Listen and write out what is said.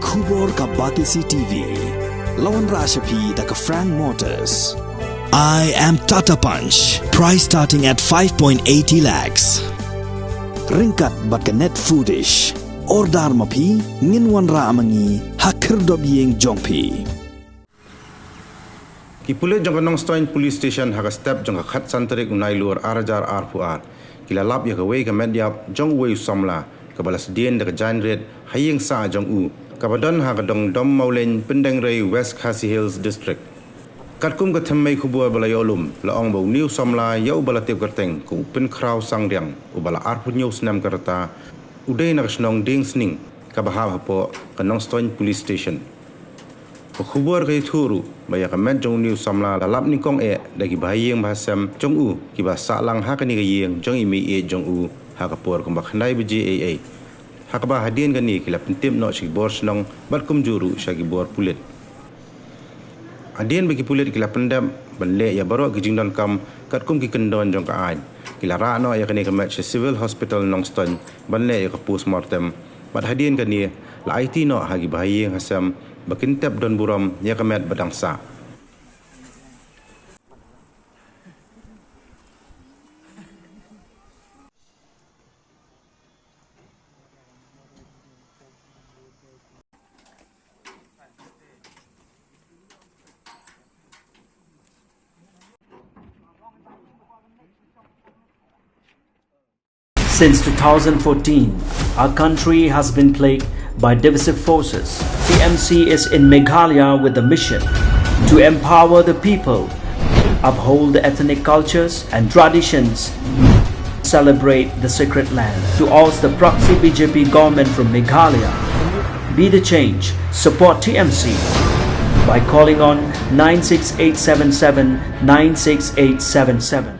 Kubor ka Batisi TV. Lawan Rashapi da ka Frank Motors. I am Tata Punch. Price starting at 5.80 lakhs. Ringkat bat ka net foodish. Ordar mapi nginwan ra amangi hakir dob yeng jongpi. Kipulit jangka nong stoin police station haga step jangka khat santarik unai luar arajar arpuar. Kila lap ya kawai ka medyap jong wei Samla kabalas dien da ka giant red hayeng sa jong u kabadon haga dong dom maulen pendeng rei West Khasi Hills district. Katkum ka themmai khubua bala yolum laong bau new Samla yau bala tep kerteng ku pen kraw sang riang u bala arpu nyau snam karata udai na kasnong ding sning kabahab hapo ka nong stoin police station. Khubur kay thuru baya ka met jong new Samla lalap ni kong dagi bahayeng bahasam jong u kiba salang hakani kayeng jong imi jong u hakapor kung bakhnay biji hakaba hadien gani kila pentip no sigibor snong batkum juru sigibor pulit adien bagi pulit kila pendam banle ya baro gijingdon kam katkum ki kendon jong ka ain kila ra no ya kani ka met civil hospital nong ston banle ya ka postmortem bat hadien gani la IT no hagi bahayeng hasam bakintap don buram ya kamet badangsa. Since 2014, our country has been plagued by divisive forces. TMC is in Meghalaya with the mission to empower the people, uphold the ethnic cultures and traditions, celebrate the sacred land. To oust the proxy BJP government from Meghalaya, be the change, support TMC by calling on 96877 96877.